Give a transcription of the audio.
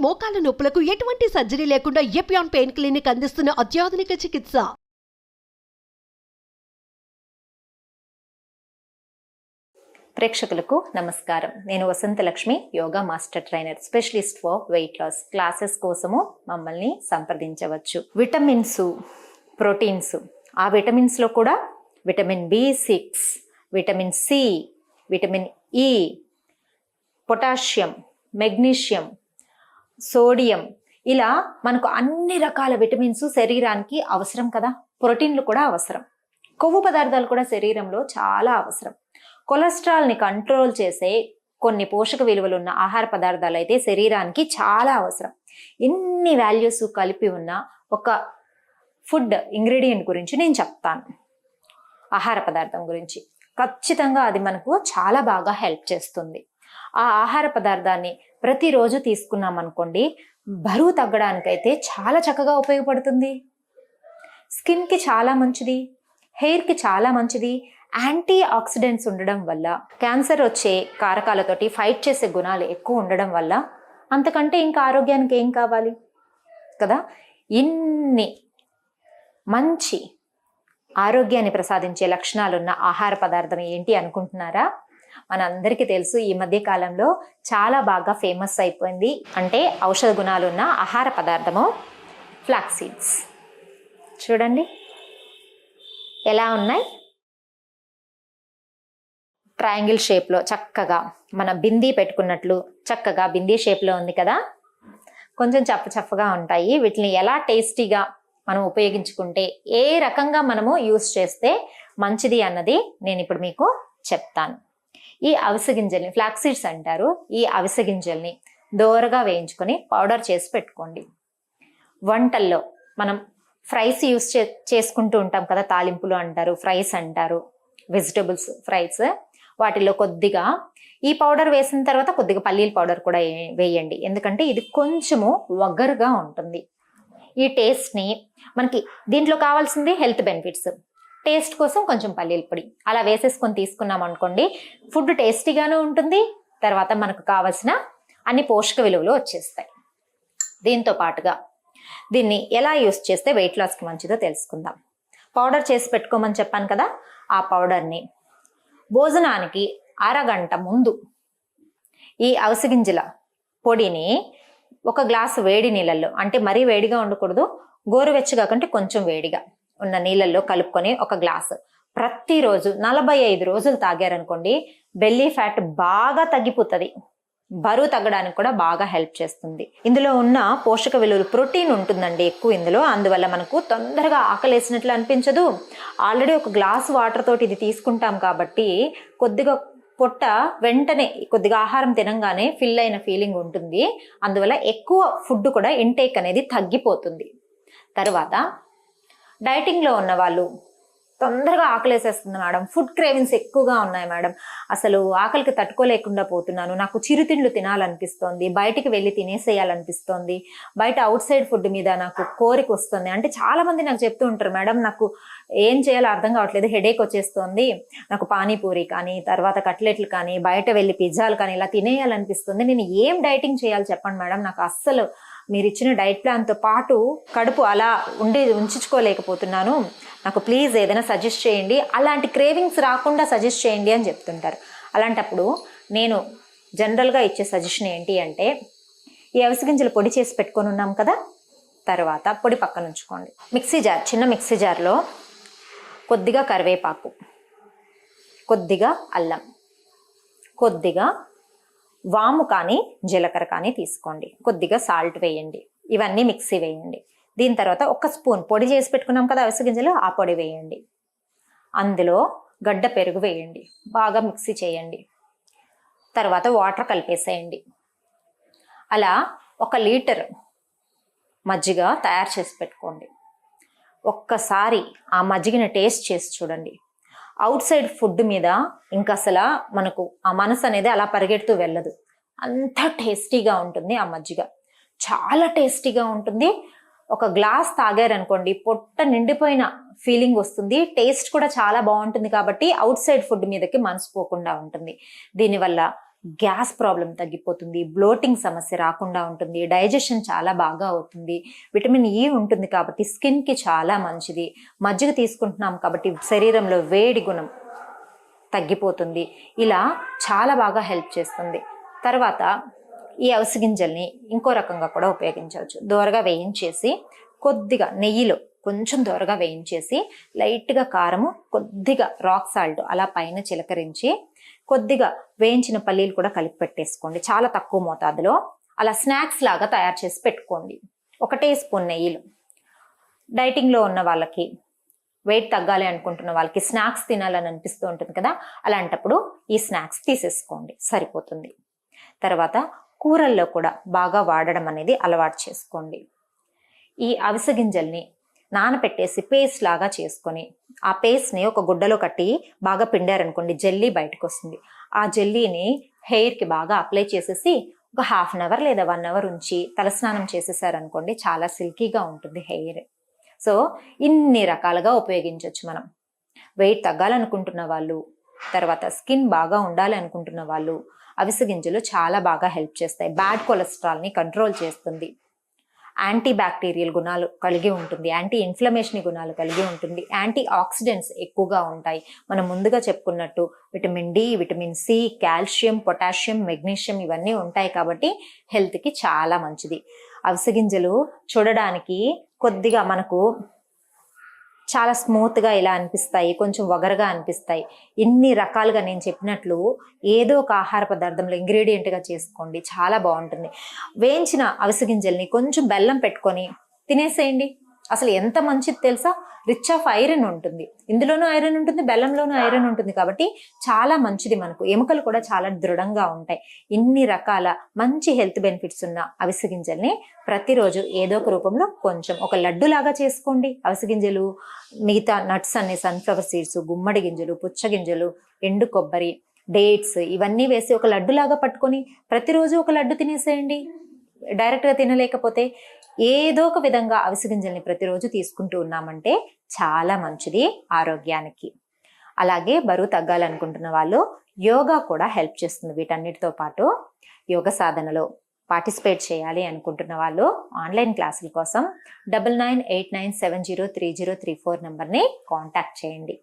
మోకాల నొప్పులకు ఎటువంటి సర్జరీ లేకుండా ఎపియాన్ పెయిన్ క్లినిక్ అందిస్తున్న అత్యాధునిక చికిత్స. ప్రేక్షకులకు నమస్కారం. నేను Vasantha Lakshmi, yoga master trainer, specialist for weight loss. Classes కోసము మమ్మల్ని సంప్రదించవచ్చు. విటమిన్స్, ప్రోటీన్స్, ఆ విటమిన్స్లో కూడా vitamin B6, vitamin C, vitamin E, potassium, magnesium, sodium, ఇలా మనకు అన్ని రకాల విటమిన్స్ శరీరానికి అవసరం కదా. ప్రోటీన్లు కూడా అవసరం. కొవ్వు పదార్థాలు కూడా శరీరంలో చాలా అవసరం. కొలెస్ట్రాల్ని కంట్రోల్ చేసే కొన్ని పోషక విలువలు ఉన్న ఆహార పదార్థాలు అయితే శరీరానికి చాలా అవసరం. ఇన్ని వాల్యూస్ కలిపి ఉన్న ఒక ఫుడ్ ఇంగ్రీడియంట్ గురించి నేను చెప్తాను. ఆహార పదార్థం గురించి ఖచ్చితంగా అది మనకు చాలా బాగా హెల్ప్ చేస్తుంది. ఆ ఆహార పదార్థాన్ని ప్రతిరోజు తీసుకున్నాం అనుకోండి, బరువు తగ్గడానికైతే చాలా చక్కగా ఉపయోగపడుతుంది. స్కిన్కి చాలా మంచిది, హెయిర్కి చాలా మంచిది. యాంటీ ఆక్సిడెంట్స్ ఉండడం వల్ల, క్యాన్సర్ వచ్చే కారకాలతోటి ఫైట్ చేసే గుణాలు ఎక్కువ ఉండడం వల్ల అంతకంటే ఇంకా ఆరోగ్యానికి ఏం కావాలి కదా. ఇన్ని మంచి ఆరోగ్యాన్ని ప్రసాదించే లక్షణాలున్న ఆహార పదార్థం ఏంటి అనుకుంటున్నారా? మనందరికీ తెలుసు, ఈ మధ్య కాలంలో చాలా బాగా ఫేమస్ అయిపోయింది. అంటే ఔషధ గుణాలున్న ఆహార పదార్థము ఫ్లాక్స్ సీడ్స్. చూడండి ఎలా ఉన్నాయి. ట్రయాంగిల్ షేప్లో చక్కగా మన బిందీ పెట్టుకున్నట్లు చక్కగా బిందీ షేప్లో ఉంది కదా. కొంచెం చప్పగా ఉంటాయి. వీటిని ఎలా టేస్టీగా మనం ఉపయోగించుకుంటే, ఏ రకంగా మనము యూస్ చేస్తే మంచిది అన్నది నేను ఇప్పుడు మీకు చెప్తాను. ఈ అవిసె గింజల్ని ఫ్లాక్స్ సీడ్స్ అంటారు. ఈ అవిసె గింజల్ని దోరగా వేయించుకొని పౌడర్ చేసి పెట్టుకోండి. వంటల్లో మనం ఫ్రైస్ యూస్ చేసుకుంటూ ఉంటాం కదా, తాలింపులు అంటారు, ఫ్రైస్ అంటారు, వెజిటబుల్స్ ఫ్రైస్. వాటిలో కొద్దిగా ఈ పౌడర్ వేసిన తర్వాత కొద్దిగా పల్లీల పౌడర్ కూడా వేయండి. ఎందుకంటే ఇది కొంచెము వగరుగా ఉంటుంది. ఈ టేస్ట్ని మనకి దీంట్లో కావాల్సింది హెల్త్ బెనిఫిట్స్, టేస్ట్ కోసం కొంచెం పల్లీల పొడి అలా వేసేసుకొని తీసుకున్నాం అనుకోండి, ఫుడ్ టేస్టీగానే ఉంటుంది. తర్వాత మనకు కావాల్సిన అన్ని పోషక విలువలు వచ్చేస్తాయి. దీంతో పాటుగా దీన్ని ఎలా యూస్ చేస్తే వెయిట్ లాస్కి మంచిదో తెలుసుకుందాం. పౌడర్ చేసి పెట్టుకోమని చెప్పాను కదా, ఆ పౌడర్ని భోజనానికి అరగంట ముందు ఈ అవిసె గింజల పొడిని ఒక గ్లాసు వేడి నీళ్ళల్లో, అంటే మరీ వేడిగా ఉండకూడదు, గోరువెచ్చగా కంటే కొంచెం వేడిగా ఉన్న నీళ్ళల్లో కలుపుకొని ఒక గ్లాసు ప్రతిరోజు 45 రోజులు తాగారనుకోండి, బెల్లీ ఫ్యాట్ బాగా తగ్గిపోతుంది. బరువు తగ్గడానికి కూడా బాగా హెల్ప్ చేస్తుంది. ఇందులో ఉన్న పోషక విలువలు, ప్రోటీన్ ఉంటుందండి ఎక్కువ ఇందులో. అందువల్ల మనకు తొందరగా ఆకలేసినట్లు అనిపించదు. ఆల్రెడీ ఒక గ్లాస్ వాటర్ తోటి ఇది తీసుకుంటాం కాబట్టి కొద్దిగా పొట్ట వెంటనే కొద్దిగా ఆహారం తినంగానే ఫిల్ అయిన ఫీలింగ్ ఉంటుంది. అందువల్ల ఎక్కువ ఫుడ్ కూడా ఇంటేక్ అనేది తగ్గిపోతుంది. తర్వాత డైటింగ్లో ఉన్న వాళ్ళు, తొందరగా ఆకలేసేస్తుంది మేడం, ఫుడ్ క్రేవింగ్స్ ఎక్కువగా ఉన్నాయి మేడం, అసలు ఆకలికి తట్టుకోలేకుండా పోతున్నాను, నాకు చిరుతిండ్లు తినాలనిపిస్తోంది, బయటికి వెళ్ళి తినేసేయాలనిపిస్తోంది, బయట అవుట్ సైడ్ ఫుడ్ మీద నాకు కోరిక వస్తుంది అంటే చాలా మంది నాకు చెప్తూ ఉంటారు, మేడం నాకు ఏం చేయాలో అర్థం కావట్లేదు, హెడేక్ వచ్చేస్తుంది, నాకు పానీపూరి కానీ తర్వాత కట్లెట్లు కానీ బయట వెళ్ళి పిజ్జాలు కానీ ఇలా తినేయాలనిపిస్తుంది, నేను ఏం డైటింగ్ చేయాలి చెప్పండి మేడం, నాకు అస్సలు మీరు ఇచ్చిన డైట్ ప్లాన్తో పాటు కడుపు అలా ఉంచుకోలేకపోతున్నాను, నాకు ప్లీజ్ ఏదైనా సజెస్ట్ చేయండి, అలాంటి క్రేవింగ్స్ రాకుండా సజెస్ట్ చేయండి అని చెప్తుంటారు. అలాంటప్పుడు నేను జనరల్గా ఇచ్చే సజెషన్ ఏంటి అంటే, ఈ అవిసె గింజలు పొడి చేసి పెట్టుకొని ఉన్నాం కదా, తర్వాత పొడి పక్కన ఉంచుకోండి. మిక్సీ జార్, చిన్న మిక్సీ జార్లో కొద్దిగా కరివేపాకు, కొద్దిగా అల్లం, కొద్దిగా వాము కానీ జీలకర్ర కానీ తీసుకోండి, కొద్దిగా సాల్ట్ వేయండి, ఇవన్నీ మిక్సీ వేయండి. దీని తర్వాత ఒక స్పూన్ పొడి చేసి పెట్టుకున్నాం కదా అవిసె గింజలు, ఆ పొడి వేయండి. అందులో గడ్డ పెరుగు వేయండి, బాగా మిక్సీ చేయండి. తర్వాత వాటర్ కలిపేసేయండి. అలా 1 లీటర్ మజ్జిగ తయారు చేసి పెట్టుకోండి. ఒక్కసారి ఆ మజ్జిగని టేస్ట్ చేసి చూడండి. అవుట్ సైడ్ ఫుడ్ మీద ఇంకా అసలు మనకు ఆ మనసు అనేది అలా పరిగెడుతూ వెళ్ళదు. అంత టేస్టీగా ఉంటుంది ఆ మజ్జిగ, చాలా టేస్టీగా ఉంటుంది. ఒక గ్లాస్ తాగారనుకోండి, పొట్ట నిండిపోయిన ఫీలింగ్ వస్తుంది. టేస్ట్ కూడా చాలా బాగుంటుంది. కాబట్టి అవుట్ సైడ్ ఫుడ్ మీదకి మనసు పోకుండా ఉంటుంది. దీనివల్ల గ్యాస్ ప్రాబ్లం తగ్గిపోతుంది, బ్లోటింగ్ సమస్య రాకుండా ఉంటుంది, డైజెషన్ చాలా బాగా అవుతుంది, విటమిన్ ఈ ఉంటుంది కాబట్టి స్కిన్కి చాలా మంచిది, మజ్జిగ తీసుకుంటున్నాం కాబట్టి శరీరంలో వేడి గుణం తగ్గిపోతుంది, ఇలా చాలా బాగా హెల్ప్ చేస్తుంది. తర్వాత ఈ అవిసె గింజల్ని ఇంకో రకంగా కూడా ఉపయోగించవచ్చు. దోరగా వేయించేసి కొద్దిగా నెయ్యిలో కొంచెం దోరగా వేయించేసి లైట్గా కారము, కొద్దిగా రాక్ సాల్ట్ అలా పైన చిలకరించి కొద్దిగా వేయించిన పల్లీలు కూడా కలిపి పెట్టేసుకోండి, చాలా తక్కువ మోతాదులో. అలా స్నాక్స్ లాగా తయారు చేసి పెట్టుకోండి. 1 స్పూన్ నెయ్యిలో. డైటింగ్లో ఉన్న వాళ్ళకి, వెయిట్ తగ్గాలి అనుకుంటున్న వాళ్ళకి స్నాక్స్ తినాలని అనిపిస్తూ ఉంటుంది కదా, అలాంటప్పుడు ఈ స్నాక్స్ తీసేసుకోండి, సరిపోతుంది. తర్వాత కూరల్లో కూడా బాగా వాడడం అనేది అలవాటు చేసుకోండి. ఈ అవిసె గింజల్ని నానపెట్టేసి పేస్ట్ లాగా చేసుకొని ఆ పేస్ట్ని ఒక గుడ్డలో కట్టి బాగా పిండారనుకోండి, జెల్లీ బయటకు వస్తుంది. ఆ జెల్లీని హెయిర్కి బాగా అప్లై చేసేసి ఒక 1/2 అవర్ లేదా 1 అవర్ ఉంచి తలస్నానం చేసేసారనుకోండి, చాలా సిల్కీగా ఉంటుంది హెయిర్. సో ఇన్ని రకాలుగా ఉపయోగించవచ్చు మనం. వెయిట్ తగ్గాలనుకుంటున్న వాళ్ళు, తర్వాత స్కిన్ బాగా ఉండాలి అనుకుంటున్న వాళ్ళు అవిసె గింజలు చాలా బాగా హెల్ప్ చేస్తాయి. బ్యాడ్ కొలెస్ట్రాల్ని కంట్రోల్ చేస్తుంది, యాంటీ బ్యాక్టీరియల్ గుణాలు కలిగి ఉంటుంది, యాంటీ ఇన్ఫ్లమేషన్ గుణాలు కలిగి ఉంటుంది, యాంటీ ఆక్సిడెంట్స్ ఎక్కువగా ఉంటాయి. మనం ముందుగా చెప్పుకున్నట్టు vitamin D, vitamin C, calcium, potassium, magnesium ఇవన్నీ ఉంటాయి కాబట్టి హెల్త్కి చాలా మంచిది. అవిసె గింజలు చూడడానికి కొద్దిగా మనకు చాలా స్మూత్గా ఇలా అనిపిస్తాయి, కొంచెం వగరగా అనిపిస్తాయి. ఇన్ని రకాలుగా నేను చెప్పినట్లు ఏదో ఒక ఆహార పదార్థంలో ఇంగ్రీడియంట్గా చేసుకోండి, చాలా బాగుంటుంది. వేయించిన అవిసె గింజల్ని కొంచెం బెల్లం పెట్టుకొని తినేసేయండి. అసలు ఎంత మంచిది తెలుసా, రిచ్ ఆఫ్ ఐరన్ ఉంటుంది, ఇందులోనూ ఐరన్ ఉంటుంది, బెల్లంలోనూ ఐరన్ ఉంటుంది కాబట్టి చాలా మంచిది. మనకు ఎముకలు కూడా చాలా దృఢంగా ఉంటాయి. ఇన్ని రకాల మంచి హెల్త్ బెనిఫిట్స్ ఉన్న అవిసె గింజల్ని ప్రతిరోజు ఏదో ఒక రూపంలో కొంచెం ఒక లడ్డు లాగా చేసుకోండి. అవిసె గింజలు, మిగతా నట్స్ అన్ని, సన్ఫ్లవర్ సీడ్స్, గుమ్మడి గింజలు, పుచ్చ గింజలు, ఎండు కొబ్బరి, డేట్స్ ఇవన్నీ వేసి ఒక లడ్డు లాగా పట్టుకొని ప్రతిరోజు ఒక లడ్డు తినేసేయండి. డైరెక్ట్గా తినలేకపోతే ఏదో ఒక విధంగా అవిసె గింజల్ని ప్రతిరోజు తీసుకుంటూ ఉన్నామంటే చాలా మంచిది ఆరోగ్యానికి. అలాగే బరువు తగ్గాలనుకుంటున్న వాళ్ళు యోగా కూడా హెల్ప్ చేస్తుంది. వీటన్నిటితో పాటు యోగ సాధనలో పార్టిసిపేట్ చేయాలి అనుకుంటున్న వాళ్ళు ఆన్లైన్ క్లాసుల కోసం 9989703034 నెంబర్ని కాంటాక్ట్ చేయండి.